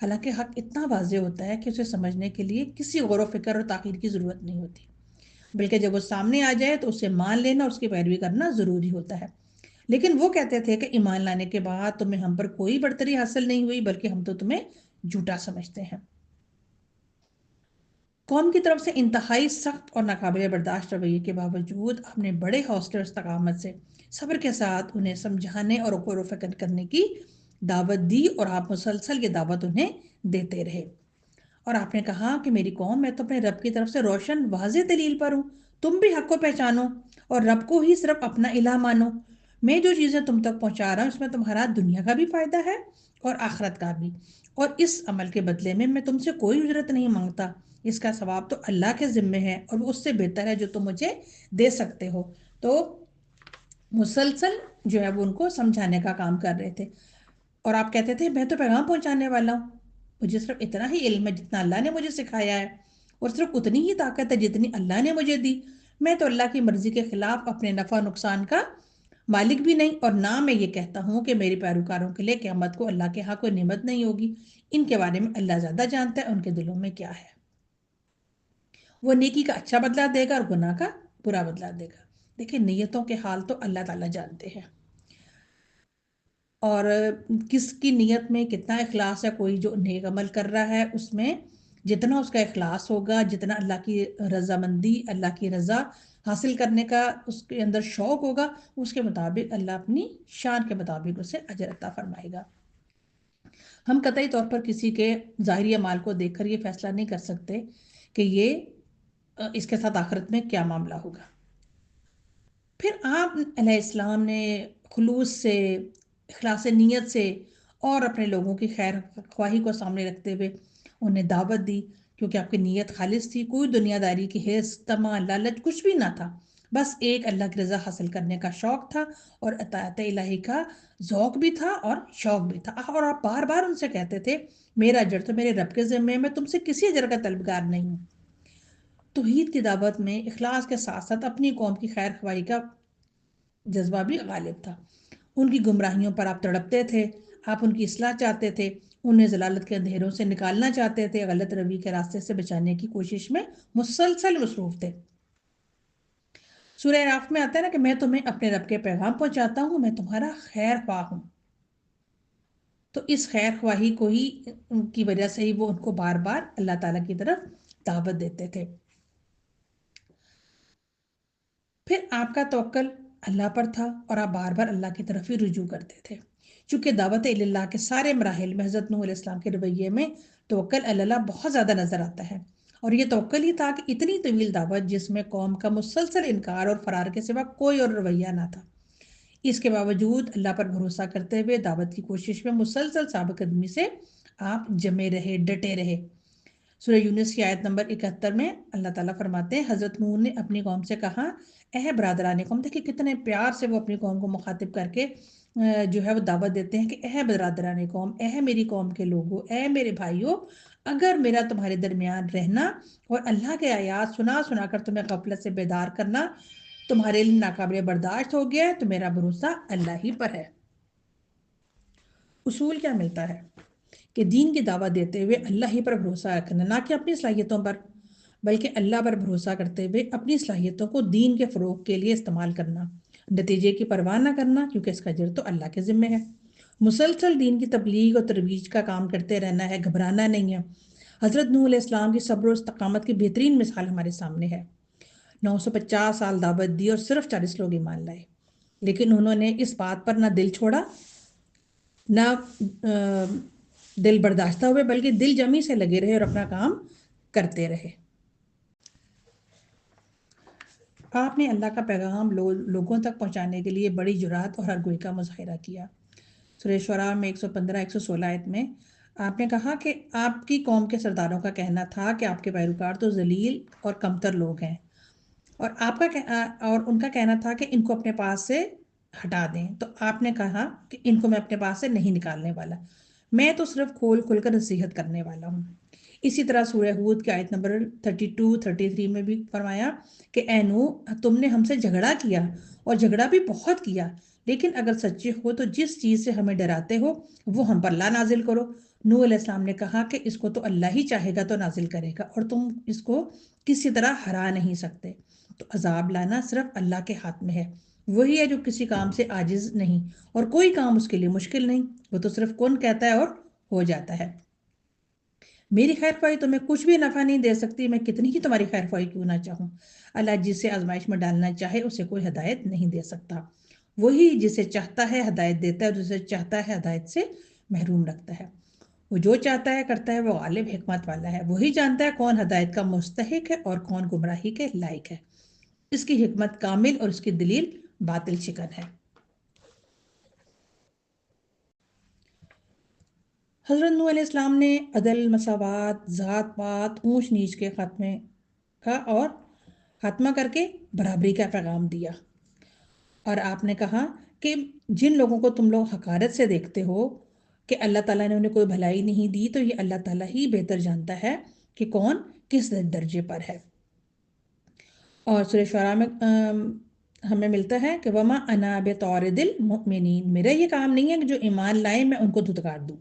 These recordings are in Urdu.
حالانکہ حق اتنا واضح ہوتا ہے کہ اسے سمجھنے کے لیے کسی غور و فکر اور تاخیر کی ضرورت نہیں ہوتی، بلکہ جب وہ سامنے آ جائے تو اسے مان لینا اور اس کی پیروی کرنا ضروری ہوتا ہے۔ لیکن وہ کہتے تھے کہ ایمان لانے کے بعد تمہیں ہم پر کوئی برتری حاصل نہیں ہوئی، بلکہ ہم تو تمہیں جھوٹا سمجھتے ہیں۔ قوم کی طرف سے انتہائی سخت اور ناقابل برداشت رویے کے باوجود آپ نے بڑے حوصلے اور استقامت سے صبر کے ساتھ انہیں سمجھانے اور غور و فکر کرنے کی دعوت دی، اور آپ مسلسل یہ دعوت انہیں دیتے رہے۔ اور آپ نے کہا کہ میری قوم، میں تو اپنے رب کی طرف سے روشن واضح دلیل پر ہوں، تم بھی حق کو پہچانو اور رب کو ہی صرف اپنا الہ مانو۔ میں جو چیزیں تم تک پہنچا رہا ہوں اس میں تمہارا دنیا کا بھی فائدہ ہے اور آخرت کا بھی، اور اس عمل کے بدلے میں تم سے کوئی اجرت نہیں مانگتا، اس کا ثواب تو اللہ کے ذمے ہے اور وہ اس سے بہتر ہے جو تم مجھے دے سکتے ہو۔ تو مسلسل جو ہے وہ ان کو سمجھانے کا کام کر رہے تھے، اور آپ کہتے تھے میں تو پیغام پہنچانے والا ہوں، مجھے صرف اتنا ہی علم ہے جتنا اللہ نے مجھے سکھایا ہے، اور صرف اتنی ہی طاقت ہے جتنی اللہ نے مجھے دی۔ میں تو اللہ کی مرضی کے خلاف اپنے نفع نقصان کا مالک بھی نہیں، اور نہ میں یہ کہتا ہوں کہ میرے پیروکاروں کے لیے قیامت کو اللہ کے ہاں کوئی نعمت نہیں ہوگی۔ ان کے بارے میں اللہ زیادہ جانتا ہے ان کے دلوں میں کیا ہے۔ وہ نیکی کا اچھا بدلہ دے گا اور گناہ کا برا بدلہ دے گا۔ دیکھیں، نیتوں کے حال تو اللہ تعالیٰ جانتے ہیں، اور کس کی نیت میں کتنا اخلاص ہے۔ کوئی جو نیک عمل کر رہا ہے اس میں جتنا اس کا اخلاص ہوگا، جتنا اللہ کی رضامندی، اللہ کی رضا حاصل کرنے کا اس کے اندر شوق ہوگا، اس کے مطابق اللہ اپنی شان کے مطابق اسے اجر عطا فرمائے گا۔ ہم قطعی طور پر کسی کے ظاہری اعمال کو دیکھ کر یہ فیصلہ نہیں کر سکتے کہ اس کے ساتھ آخرت میں کیا معاملہ ہوگا۔ پھر آپ علیہ السلام نے خلوص سے، اخلاص نیت سے اور اپنے لوگوں کی خیر خواہی کو سامنے رکھتے ہوئے انہیں دعوت دی، کیونکہ آپ کی نیت خالص تھی، کوئی دنیا داری کی حرص، طمع، لالچ کچھ بھی نہ تھا، بس ایک اللہ کی رضا حاصل کرنے کا شوق تھا، اور اطاعت الہی کا ذوق بھی تھا اور شوق بھی تھا۔ اور آپ بار بار ان سے کہتے تھے میرا اجر تو میرے رب کے ذمے ہے، میں تم سے کسی اجر کا طلبگار نہیں ہوں۔ توحید کی دعوت میں اخلاص کے ساتھ ساتھ اپنی قوم کی خیر خواہی کا جذبہ بھی غالب تھا۔ ان کی گمراہیوں پر آپ تڑپتے تھے، آپ ان کی اصلاح چاہتے تھے، انہیں ضلالت کے اندھیروں سے نکالنا چاہتے تھے، غلط روی کے راستے سے بچانے کی کوشش میں مسلسل مصروف تھے۔ سورہ اعراف میں آتا ہے نا کہ میں تمہیں اپنے رب کے پیغام پہنچاتا ہوں، میں تمہارا خیر خواہ ہوں۔ تو اس خیر خواہی کو ہی کی وجہ سے ہی وہ ان کو بار بار اللہ تعالیٰ کی طرف دعوت دیتے تھے۔ پھر آپ کا توکل اللہ پر تھا اور آپ بار بار اللہ کی طرف ہی رجوع کرتے تھے۔ چونکہ دعوت اللہ کے سارے مراحل میں حضرت نوح علیہ السلام کے رویے میں توکل اللہ بہت زیادہ نظر آتا ہے، اور یہ توکل ہی تھا کہ اتنی طویل دعوت جس میں قوم کا مسلسل انکار اور فرار کے سوا کوئی اور رویہ نہ تھا، اس کے باوجود اللہ پر بھروسہ کرتے ہوئے دعوت کی کوشش میں مسلسل ثابت قدمی سے آپ جمے رہے، ڈٹے رہے۔ سورہ یونس کی آیت نمبر 71 میں اللہ تعالیٰ فرماتے ہیں حضرت نوح نے اپنی قوم سے کہا، اے برادران قوم، دیکھیں کتنے پیار سے وہ اپنی قوم کو مخاطب کر کے جو ہے وہ دعوت دیتے ہیں کہ اے برادران قوم، اے میری قوم کے لوگوں، اے میرے بھائیوں، اگر میرا تمہارے درمیان رہنا اور اللہ کے آیات سنا سنا کر تمہیں غفلت سے بیدار کرنا تمہارے لیے ناقابل برداشت ہو گیا ہے تو میرا بھروسہ اللہ ہی پر ہے۔ اصول کیا ملتا ہے کہ دین کی دعوت دیتے ہوئے اللہ ہی پر بھروسہ رکھنا، نہ کہ اپنی صلاحیتوں پر، بلکہ اللہ پر بھروسہ کرتے ہوئے اپنی صلاحیتوں کو دین کے فروغ کے لیے استعمال کرنا، نتیجے کی پرواہ نہ کرنا، کیونکہ اس کا اجر تو اللہ کے ذمے ہے۔ مسلسل دین کی تبلیغ اور ترویج کا کام کرتے رہنا ہے، گھبرانا نہیں ہے۔ حضرت نوح علیہ السلام کی صبر و استقامت کی بہترین مثال ہمارے سامنے ہے۔ 950 سال دعوت دی اور صرف 40 لوگ ایمان لائے، لیکن انہوں نے اس بات پر نہ دل چھوڑا، نہ دل برداشتہ ہوئے، بلکہ دل جمی سے لگے رہے اور اپنا کام کرتے رہے۔ آپ نے اللہ کا پیغام لوگوں تک پہنچانے کے لیے بڑی جرات اور ہرگوئی کا مظاہرہ کیا۔ سورہ شعراء میں 115-116 آیت میں آپ نے کہا کہ آپ کی قوم کے سرداروں کا کہنا تھا کہ آپ کے پیروکار تو ذلیل اور کمتر لوگ ہیں، اور ان کا کہنا تھا کہ ان کو اپنے پاس سے ہٹا دیں، تو آپ نے کہا کہ ان کو میں اپنے پاس سے نہیں نکالنے والا، میں تو صرف کھول کر نصیحت کرنے والا ہوں۔ اسی طرح سورہ ہود کی آیت نمبر 32-33 میں بھی فرمایا کہ اے نوح، تم نے ہم سے جھگڑا کیا اور جھگڑا بھی بہت کیا، لیکن اگر سچے ہو تو جس چیز سے ہمیں ڈراتے ہو وہ ہم پر لا نازل کرو، نوح علیہ السلام نے کہا کہ اس کو تو اللہ ہی چاہے گا تو نازل کرے گا، اور تم اس کو کسی طرح ہرا نہیں سکتے، تو عذاب لانا صرف اللہ کے ہاتھ میں ہے، وہی ہے جو کسی کام سے عاجز نہیں، اور کوئی کام اس کے لیے مشکل نہیں، وہ تو صرف کن کہتا ہے اور ہو جاتا ہے۔ میری خیر خواہی تمہیں کچھ بھی نفع نہیں دے سکتی، میں کتنی ہی تمہاری خیر خواہی کیوں نہ چاہوں۔ اللہ جسے آزمائش میں ڈالنا چاہے اسے کوئی ہدایت نہیں دے سکتا، وہی جسے چاہتا ہے ہدایت دیتا ہے اور جسے چاہتا ہے ہدایت سے محروم رکھتا ہے۔ وہ جو چاہتا ہے کرتا ہے، وہ غالب حکمت والا ہے، وہی جانتا ہے کون ہدایت کا مستحق ہے اور کون گمراہی کے لائق ہے۔ اس کی حکمت کامل اور اس کی دلیل باطل شکن ہے۔ حضرت نوح علیہ السلام نے عدل، مساوات، ذات پات، اونچ نیچ کے خاتمے کا اور خاتمہ کر کے برابری کا پیغام دیا، اور آپ نے کہا کہ جن لوگوں کو تم لوگ حقارت سے دیکھتے ہو کہ اللہ تعالیٰ نے انہیں کوئی بھلائی نہیں دی، تو یہ اللہ تعالیٰ ہی بہتر جانتا ہے کہ کون کس درجے پر ہے۔ اور سورہ شعراء میں ہمیں ملتا ہے کہ وَمَا أَنَا بِطَارِدِ الْمُؤْمِنِينَ، میرا یہ کام نہیں ہے کہ جو ایمان لائے میں ان کو دھتکار دوں۔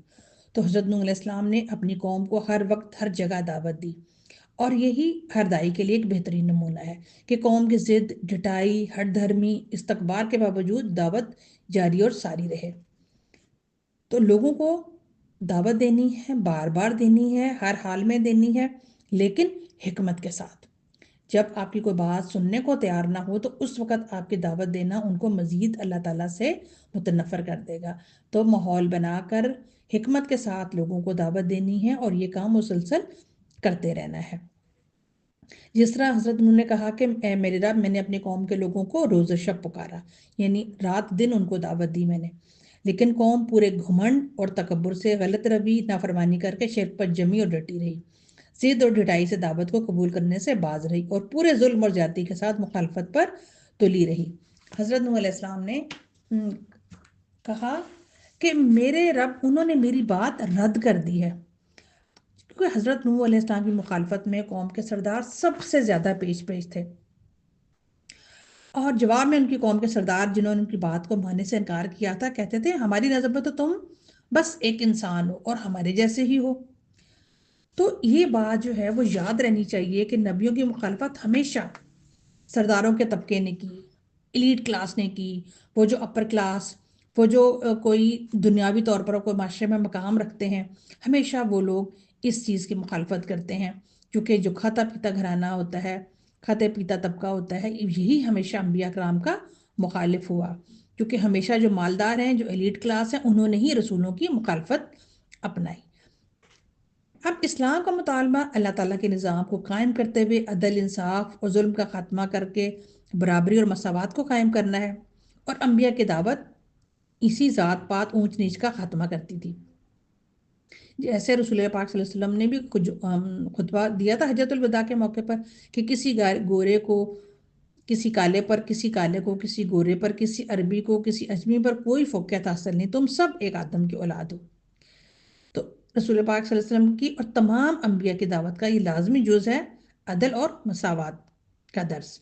تو حضرت نوح علیہ السلام نے اپنی قوم کو ہر وقت ہر جگہ دعوت دی، اور یہی ہر داعی کے لیے ایک بہترین نمونہ ہے کہ قوم کی ضد، ڈٹائی، ہٹ دھرمی، استکبار کے باوجود دعوت جاری اور ساری رہے۔ تو لوگوں کو دعوت دینی ہے، بار بار دینی ہے، ہر حال میں دینی ہے، لیکن حکمت کے ساتھ۔ جب آپ کی کوئی بات سننے کو تیار نہ ہو تو اس وقت آپ کی دعوت دینا ان کو مزید اللہ تعالیٰ سے متنفر کر دے گا۔ تو ماحول بنا کر حکمت کے ساتھ لوگوں کو دعوت دینی ہے، اور یہ کام مسلسل کرتے رہنا ہے۔ جس طرح حضرت انہوں نے کہا کہ اے میرے رب، میں نے اپنی قوم کے لوگوں کو روز و شب پکارا، یعنی رات دن ان کو دعوت دی میں نے، لیکن قوم پورے گھمنڈ اور تکبر سے، غلط روی، نافرمانی کر کے شرک پر جمی اور ڈٹی رہی، ضد اور ڈھٹائی سے دعوت کو قبول کرنے سے باز رہی، اور پورے ظلم اور زیادتی کے ساتھ مخالفت پر تلی رہی۔ حضرت نوح علیہ السلام نے کہا کہ میرے رب، انہوں نے میری بات رد کر دی ہے، کیونکہ حضرت نوح علیہ السلام کی مخالفت میں قوم کے سردار سب سے زیادہ پیش تھے، اور جواب میں ان کی قوم کے سردار جنہوں نے ان کی بات کو ماننے سے انکار کیا تھا کہتے تھے ہماری نظر میں تو تم بس ایک انسان ہو اور ہمارے جیسے ہی ہو۔ تو یہ بات جو ہے وہ یاد رہنی چاہیے کہ نبیوں کی مخالفت ہمیشہ سرداروں کے طبقے نے کی، ایلیٹ کلاس نے کی، وہ جو اپر کلاس، وہ جو کوئی دنیاوی طور پر کوئی معاشرے میں مقام رکھتے ہیں، ہمیشہ وہ لوگ اس چیز کی مخالفت کرتے ہیں، کیونکہ جو کھاتا پیتا گھرانہ ہوتا ہے، کھاتے پیتا طبقہ ہوتا ہے، یہی ہمیشہ انبیاء کرام کا مخالف ہوا، کیونکہ ہمیشہ جو مالدار ہیں، جو ایلیٹ کلاس ہیں، انہوں نے ہی رسولوں کی مخالفت اپنائی۔ اب اسلام کا مطالبہ اللہ تعالیٰ کے نظام کو قائم کرتے ہوئے عدل، انصاف اور ظلم کا خاتمہ کر کے برابری اور مساوات کو قائم کرنا ہے، اور انبیاء کی دعوت اسی ذات پات، اونچ نیچ کا خاتمہ کرتی تھی۔ جیسے رسول پاک صلی اللہ علیہ وسلم نے بھی خطبہ دیا تھا حجۃ الوداع کے موقع پر کہ کسی گورے کو کسی کالے پر، کسی کالے کو کسی گورے پر، کسی عربی کو کسی اجمی پر کوئی فوقیت حاصل نہیں، تم سب ایک آدم کی اولاد ہو۔ تو رسول پاک صلی اللہ علیہ وسلم کی اور تمام انبیاء کی دعوت کا یہ لازمی جز ہے عدل اور مساوات کا درس۔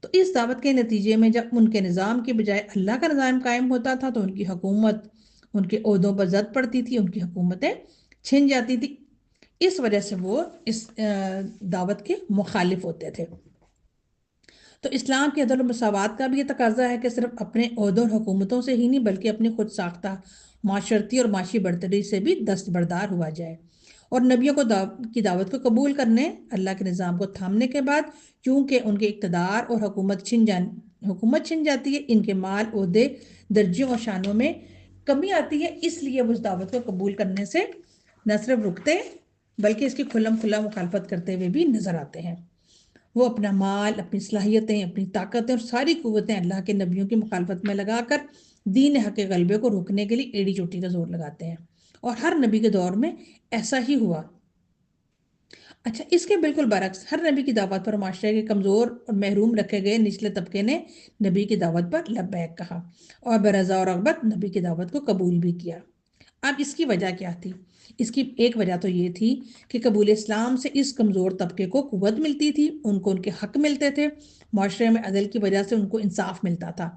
تو اس دعوت کے نتیجے میں جب ان کے نظام کی بجائے اللہ کا نظام قائم ہوتا تھا تو ان کی حکومت، ان کے عہدوں پر زد پڑتی تھی، ان کی حکومتیں چھن جاتی تھی، اس وجہ سے وہ اس دعوت کے مخالف ہوتے تھے۔ تو اسلام کی عدل و مساوات کا بھی یہ تقاضا ہے کہ صرف اپنے عہدوں اور حکومتوں سے ہی نہیں بلکہ اپنی خود ساختہ معاشرتی اور معاشی برتری سے بھی دستبردار ہوا جائے، اور نبیوں کی دعوت کو قبول کرنے، اللہ کے نظام کو تھامنے کے بعد چونکہ ان کے اقتدار اور حکومت چھن جاتی ہے، ان کے مال، عہدے، درجوں اور شانوں میں کمی آتی ہے، اس لیے وہ اس دعوت کو قبول کرنے سے نہ صرف رکتے بلکہ اس کی کھلم کھلا مخالفت کرتے ہوئے بھی نظر آتے ہیں۔ وہ اپنا مال، اپنی صلاحیتیں، اپنی طاقتیں اور ساری قوتیں اللہ کے نبیوں کی مخالفت میں لگا کر دین حق کے غلبے کو روکنے کے لیے ایڑی چوٹی کا زور لگاتے ہیں، اور ہر نبی کے دور میں ایسا ہی ہوا۔ اچھا، اس کے بالکل برعکس ہر نبی کی دعوت پر معاشرے کے کمزور اور محروم رکھے گئے نچلے طبقے نے نبی کی دعوت پر لبیک کہا اور برضا اور رغبت نبی کی دعوت کو قبول بھی کیا۔ اب اس کی وجہ کیا تھی؟ اس کی ایک وجہ تو یہ تھی کہ قبول اسلام سے اس کمزور طبقے کو قوت ملتی تھی، ان کو ان کے حق ملتے تھے، معاشرے میں عدل کی وجہ سے ان کو انصاف ملتا تھا،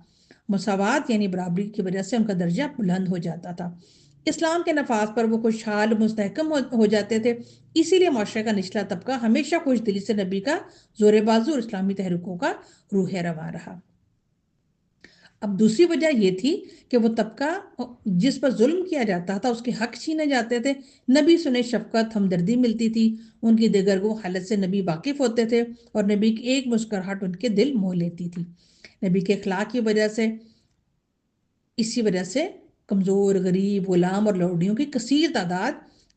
مساوات یعنی برابری کی وجہ سے ان کا درجہ بلند ہو جاتا تھا، اسلام کے نفاذ پر وہ خوشحال مستحکم ہو جاتے تھے۔ اسی لیے معاشرے کا نچلا طبقہ ہمیشہ خوش دلی سے نبی کا زور بازو اور اسلامی تحریکوں کا روح رواں رہا۔ اب دوسری وجہ یہ تھی کہ وہ طبقہ جس پر ظلم کیا جاتا تھا اس کے حق چھینے جاتے تھے۔ نبی سنے شفقت ہمدردی ملتی تھی، ان کی دگرگوں حالت سے نبی واقف ہوتے تھے اور نبی کی ایک مسکراہٹ ان کے دل موہ لیتی تھی۔ نبی کے اخلاق کی وجہ سے اسی وجہ سے کمزور، غریب، غلام اور لوڈیوں کی کثیر تعداد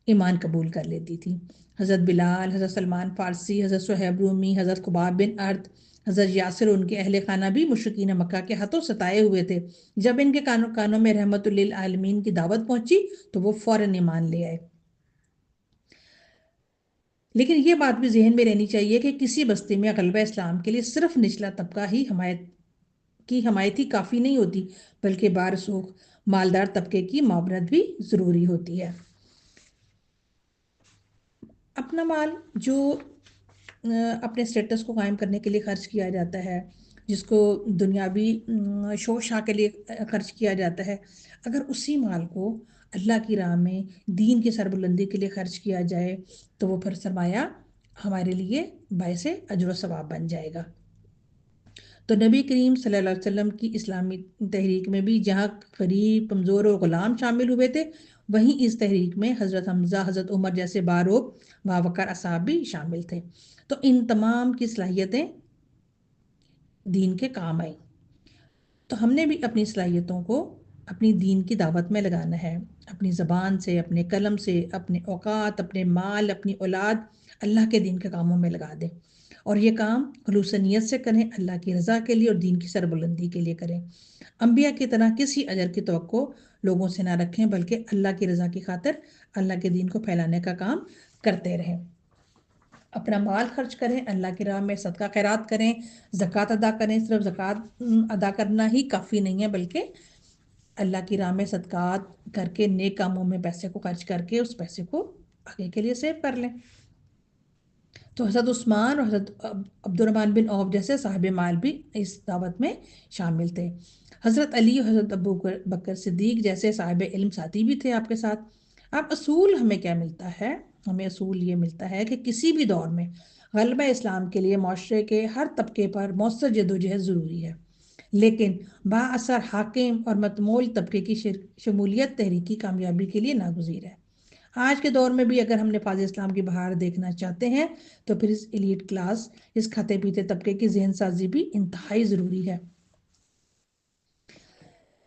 ایمان قبول کر لیتی تھی۔ حضرت بلال، حضرت سلمان فارسی، حضرت صہیب رومی، حضرت خباب بن ارد، حضرت یاسر ان کے اہل خانہ بھی مشرکین مکہ کے ہاتھوں ستائے ہوئے تھے۔ جب ان کے کانوں میں رحمت للعالمین کی دعوت پہنچی تو وہ فوراً ایمان لے آئے۔ لیکن یہ بات بھی ذہن میں رہنی چاہیے کہ کسی بستی میں غلبہ اسلام کے لیے صرف نچلا طبقہ ہی حمایتی کافی نہیں ہوتی، بلکہ بارسوخ مالدار طبقے کی معاونت بھی ضروری ہوتی ہے۔ اپنا مال جو اپنے سٹیٹس کو قائم کرنے کے لیے خرچ کیا جاتا ہے، جس کو دنیاوی شو شاہ کے لیے خرچ کیا جاتا ہے، اگر اسی مال کو اللہ کی راہ میں دین کی سربلندی کے لیے خرچ کیا جائے تو وہ پھر سرمایہ ہمارے لیے باعث اجر و ثواب بن جائے گا۔ تو نبی کریم صلی اللہ علیہ وسلم کی اسلامی تحریک میں بھی جہاں غریب، کمزور اور غلام شامل ہوئے تھے، وہیں اس تحریک میں حضرت حمزہ، حضرت عمر جیسے باروق باوقار اصحاب بھی شامل تھے۔ تو ان تمام کی صلاحیتیں دین کے کام آئیں۔ تو ہم نے بھی اپنی صلاحیتوں کو اپنی دین کی دعوت میں لگانا ہے، اپنی زبان سے، اپنے قلم سے، اپنے اوقات، اپنے مال، اپنی اولاد اللہ کے دین کے کاموں میں لگا دیں، اور یہ کام خلوص نیت سے کریں، اللہ کی رضا کے لیے اور دین کی سربلندی کے لیے کریں۔ انبیاء کی طرح کسی اجر کی توقع لوگوں سے نہ رکھیں، بلکہ اللہ کی رضا کی خاطر اللہ کے دین کو پھیلانے کا کام کرتے رہیں۔ اپنا مال خرچ کریں، اللہ کی راہ میں صدقہ خیرات کریں، زکوٰۃ ادا کریں۔ صرف زکوٰۃ ادا کرنا ہی کافی نہیں ہے، بلکہ اللہ کی راہ میں صدقات کر کے، نیک کاموں میں پیسے کو خرچ کر کے اس پیسے کو آگے کے لیے سیو کر لیں۔ تو حضرت عثمان اور حضرت عبد الرحمن بن عوف جیسے صاحب مال بھی اس دعوت میں شامل تھے۔ حضرت علی اور حضرت ابو بکر صدیق جیسے صاحب علم ساتھی بھی تھے آپ کے ساتھ۔ اب اصول ہمیں کیا ملتا ہے؟ ہمیں اصول یہ ملتا ہے کہ کسی بھی دور میں غلبہ اسلام کے لیے معاشرے کے ہر طبقے پر مؤثر جدوجہد ضروری ہے، لیکن با اثر حاکم اور متمول طبقے کی شمولیت تحریکی کامیابی کے لیے ناگزیر ہے۔ آج کے دور میں بھی اگر ہم نفاذ اسلام کی بہار دیکھنا چاہتے ہیں تو پھر اس ایلیٹ کلاس، اس کھاتے پیتے طبقے کی ذہن سازی بھی انتہائی ضروری ہے۔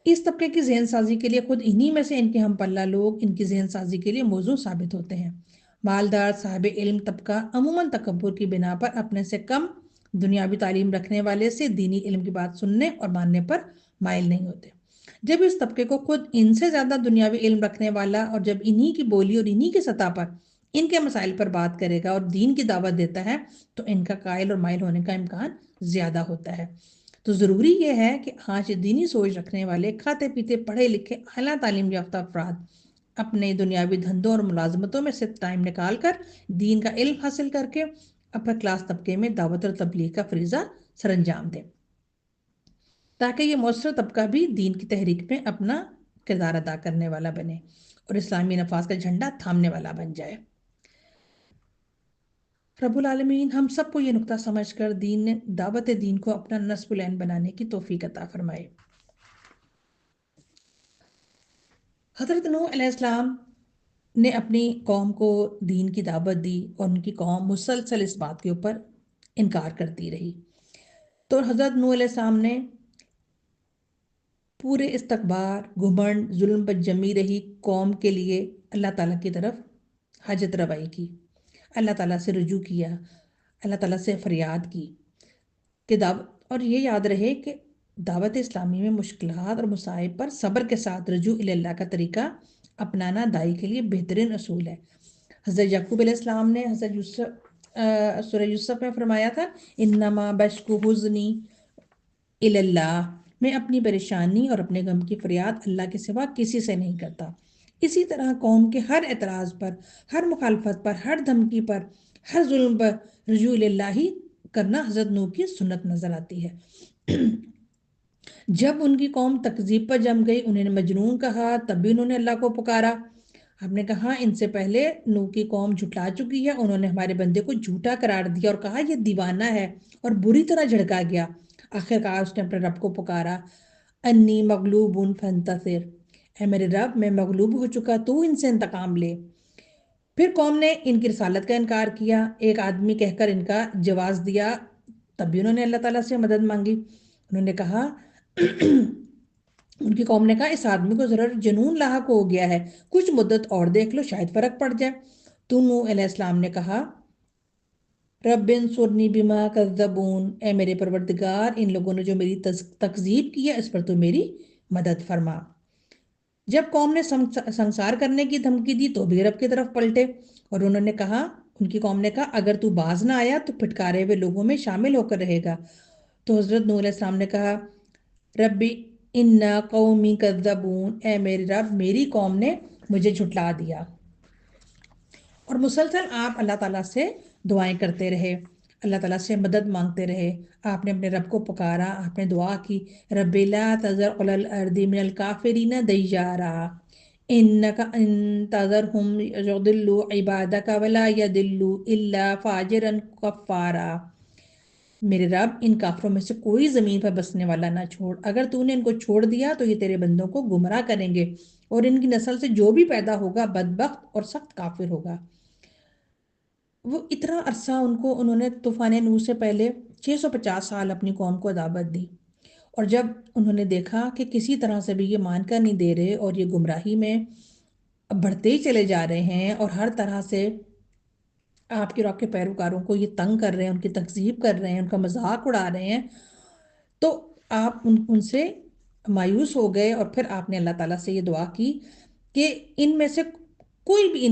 اس طبقے کی ذہن سازی کے لیے خود انہی میں سے ان کے ہم پلہ لوگ ان کی ذہن سازی کے لیے موضوع ثابت ہوتے ہیں۔ مالدار صاحب علم طبقہ عموماً تکبر کی بنا پر اپنے سے کم دنیاوی تعلیم رکھنے والے سے دینی علم کی بات سننے اور ماننے پر مائل نہیں ہوتے۔ جب اس طبقے کو خود ان سے زیادہ دنیاوی علم رکھنے والا اور جب انہی کی بولی اور انہی کی سطح پر ان کے مسائل پر بات کرے گا اور دین کی دعوت دیتا ہے تو ان کا قائل اور مائل ہونے کا امکان زیادہ ہوتا ہے۔ تو ضروری یہ ہے کہ آج دینی سوچ رکھنے والے کھاتے پیتے پڑھے لکھے اعلیٰ تعلیم یافتہ افراد اپنے دنیاوی دھندوں اور ملازمتوں میں سے ٹائم نکال کر دین کا علم حاصل کر کے اپر کلاس طبقے میں دعوت اور تبلیغ کا فریضہ سر انجام دیں، تاکہ یہ مؤثر طبقہ بھی دین کی تحریک میں اپنا کردار ادا کرنے والا بنے اور اسلامی نفاذ کا جھنڈا تھامنے والا بن جائے۔ رب العالمین ہم سب کو یہ نقطہ سمجھ کر دعوت دین کو اپنا نصب العین بنانے کی توفیق عطا فرمائے۔ حضرت نوح علیہ السلام نے اپنی قوم کو دین کی دعوت دی اور ان کی قوم مسلسل اس بات کے اوپر انکار کرتی رہی۔ تو حضرت نوح علیہ السلام نے پورے استکبار، گھمنڈ، ظلم پر جمی رہی قوم کے لیے اللہ تعالیٰ کی طرف حاجت روائی کی، اللہ تعالیٰ سے رجوع کیا، اللہ تعالیٰ سے فریاد کی کہ اور یہ یاد رہے کہ دعوت اسلامی میں مشکلات اور مصائب پر صبر کے ساتھ رجوع اللہ کا طریقہ اپنانا دائی کے لیے بہترین اصول ہے۔ حضرت یعقوب علیہ السلام نے سورہ یوسف میں فرمایا تھا، انما بشکو حزنی اللہ، میں اپنی پریشانی اور اپنے غم کی فریاد اللہ کے سوا کسی سے نہیں کرتا۔ اسی طرح قوم کے ہر اعتراض پر، ہر مخالفت پر، ہر دھمکی پر، ہر ظلم پر رجوع اللہ ہی کرنا حضرت نوح کی سنت نظر آتی ہے۔ جب ان کی قوم تکذیب پر جم گئی، انہیں مجنون کہا، تب بھی انہوں نے اللہ کو پکارا۔ ہم نے کہا ان سے پہلے نوح کی قوم جھٹلا چکی ہے، انہوں نے ہمارے بندے کو جھوٹا قرار دیا اور کہا یہ دیوانہ ہے، اور بری طرح جھڑکا گیا۔ آخر کار اس نے اپنے رب کو پکارا، انی مغلوب فانتصر، اے میرے رب میں مغلوب ہو چکا، تو ان سے انتقام لے۔ پھر قوم نے ان کی رسالت کا انکار کیا، ایک آدمی کہہ کر ان کا جواز دیا، تب بھی انہوں نے اللہ تعالیٰ سے مدد مانگی۔ انہوں نے کہا ان کی قوم نے کہا اس آدمی کو ذرا جنون لاحق ہو گیا ہے، کچھ مدت اور دیکھ لو، شاید فرق پڑ جائے۔ تو نوح علیہ السلام نے کہا رب انصرنی بما کذبون، اے میرے پروردگار ان لوگوں نے جو میری تکذیب کی ہے اس پر تو میری مدد فرما۔ جب قوم نے سنسار کرنے کی دھمکی دی تو بھی رب کی طرف پلٹے، اور انہوں نے کہا، ان کی قوم نے کہا اگر تو باز نہ آیا تو پھٹکارے ہوئے لوگوں میں شامل ہو کر رہے گا۔ تو حضرت نوح علیہ السلام نے کہا ربی ان قومی کذبون، اے میرے رب میری قوم نے مجھے جھٹلا دیا۔ اور مسلسل آپ اللہ تعالیٰ سے دعائیں کرتے رہے، اللہ تعالیٰ سے مدد مانگتے رہے، آپ نے اپنے رب کو پکارا، آپ نے دعا کی رب لا تذر علی الارض من الکافرین دیارا انک ان تذرہم یضلوا عبادک ولا یضلوا الا فاجرا کفارا۔ میرے رب ان کافروں میں سے کوئی زمین پر بسنے والا نہ چھوڑ، اگر تو نے ان کو چھوڑ دیا تو یہ تیرے بندوں کو گمراہ کریں گے، اور ان کی نسل سے جو بھی پیدا ہوگا بدبخت اور سخت کافر ہوگا۔ وہ اتنا عرصہ انہوں نے طوفان نوح سے پہلے 650 سال اپنی قوم کو دعوت دی، اور جب انہوں نے دیکھا کہ کسی طرح سے بھی یہ مان کر نہیں دے رہے اور یہ گمراہی میں بڑھتے ہی چلے جا رہے ہیں اور ہر طرح سے آپ کے اور آپ کے پیروکاروں کو یہ تنگ کر رہے ہیں، ان کی تکذیب کر رہے ہیں، ان کا مذاق اڑا رہے ہیں، تو آپ ان سے مایوس ہو گئے، اور پھر آپ نے اللہ تعالیٰ سے یہ دعا کی کہ ان میں سے کوئی بھی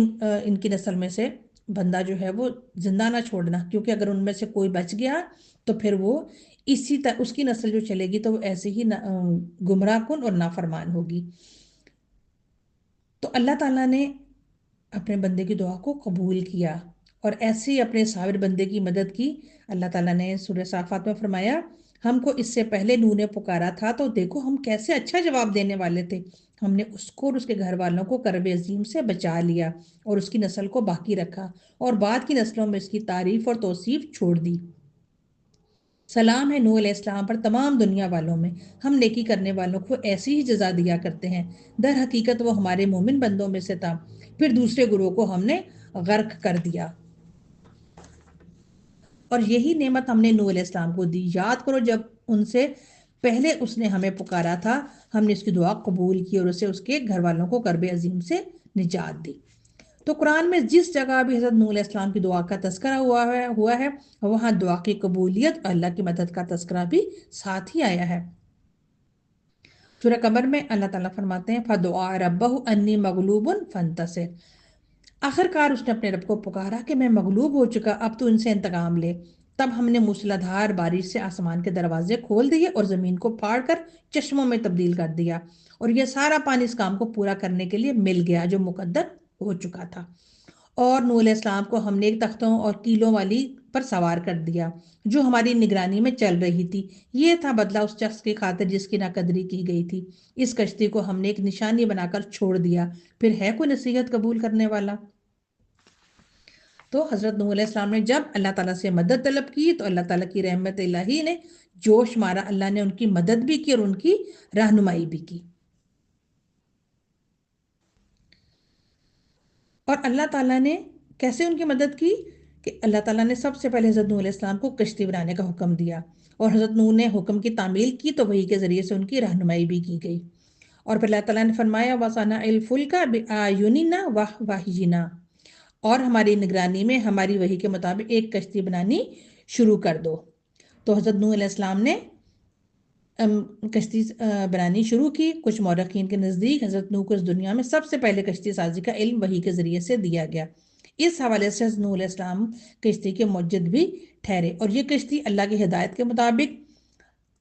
ان کی نسل میں سے بندہ جو ہے وہ زندہ نہ چھوڑنا، کیونکہ اگر ان میں سے کوئی بچ گیا تو پھر وہ اسی طرح اس کی نسل جو چلے گی تو وہ ایسے ہی گمراہ کن اور نافرمان ہوگی۔ تو اللہ تعالیٰ نے اپنے بندے کی دعا کو قبول کیا اور ایسے ہی اپنے صابر بندے کی مدد کی۔ اللہ تعالیٰ نے سورہ صافات میں فرمایا ہم کو اس سے پہلے نوح نے پکارا تھا تو دیکھو ہم کیسے اچھا جواب دینے والے تھے، ہم نے اس کو اور اس کے گھر والوں کو کرب عظیم سے بچا لیا اور اس کی نسل کو باقی رکھا، اور بعد کی نسلوں میں اس کی تعریف اور توصیف چھوڑ دی۔ سلام ہے نوح علیہ السلام پر تمام دنیا والوں میں، ہم نیکی کرنے والوں کو ایسی ہی جزا دیا کرتے ہیں، در حقیقت وہ ہمارے مومن بندوں میں سے تھا، پھر دوسرے گروہ کو ہم نے غرق کر دیا۔ اور یہی نعمت ہم نے نوح علیہ السلام کو دی، یاد کرو جب ان سے پہلے اس نے ہمیں پکارا تھا، ہم نے اس کی دعا قبول کی اور اسے اس کے گھر والوں کو کرب عظیم سے نجات دی۔ تو قرآن میں جس جگہ بھی حضرت نوح علیہ السلام کی دعا کا تذکرہ ہوا ہے وہاں دعا کی قبولیت اور اللہ کی مدد کا تذکرہ بھی ساتھ ہی آیا ہے۔ سورہ قمر میں اللہ تعالیٰ فرماتے ہیں فَدُعَا رَبَّهُ أَنِّي مَغْلُوبٌ فَانتَصِرْ، آخر کار اس نے اپنے رب کو پکارا کہ میں مغلوب ہو چکا، اب تو ان سے انتقام لے۔ تب ہم نے موسلا دھار بارش سے آسمان کے دروازے کھول دیے اور زمین کو پھاڑ کر چشموں میں تبدیل کر دیا، اور یہ سارا پانی اس کام کو پورا کرنے کے لیے مل گیا جو مقدر ہو چکا تھا۔ اور نوح علیہ السلام کو ہم نے ایک تختوں اور کیلوں والی پر سوار کر دیا جو ہماری نگرانی میں چل رہی تھی، یہ تھا بدلہ اس شخص کی خاطر جس کی ناقدری کی گئی تھی۔ اس کشتی کو ہم نے ایک نشانی بنا کر چھوڑ دیا، پھر ہے کوئی نصیحت قبول کرنے والا؟ تو حضرت نوح علیہ السلام نے جب اللہ تعالیٰ سے مدد طلب کی تو اللہ تعالیٰ کی رحمت الہی نے جوش مارا، اللہ نے ان کی مدد بھی کی اور ان کی رہنمائی بھی کی۔ اور اللہ تعالیٰ نے کیسے ان کی مدد کی کہ اللہ تعالیٰ نے سب سے پہلے حضرت نوح علیہ السلام کو کشتی بنانے کا حکم دیا، اور حضرت نوح نے حکم کی تعمیل کی تو وحی کے ذریعے سے ان کی رہنمائی بھی کی گئی۔ اور پھر اللہ تعالیٰ نے فرمایا وَصَنَعَ الْفُلْكَ بِأَعْيُنِنَا وَوَحْيِنَا، اور ہماری نگرانی میں ہماری وحی کے مطابق ایک کشتی بنانی شروع کر دو۔ تو حضرت نوح علیہ السلام نے کشتی بنانی شروع کی۔ کچھ مورخین کے نزدیک حضرت نوح کو اس دنیا میں سب سے پہلے کشتی سازی کا علم وحی کے ذریعے سے دیا گیا، اس حوالے سے حضرت نوح علیہ السلام کشتی کے موجد بھی ٹھہرے، اور یہ کشتی اللہ کی ہدایت کے مطابق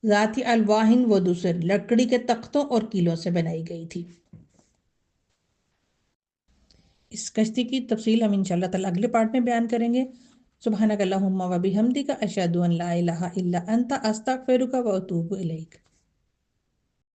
ذاتی الواحن و دوسر لکڑی کے تختوں اور کیلوں سے بنائی گئی تھی۔ اس کشتی کی تفصیل ہم انشاءاللہ تعالی اگلے پارٹ میں بیان کریں گے۔ سبحانک اللہم و بحمدک اشہد ان لا الہ الا انت استغفرک و اتوب الیک۔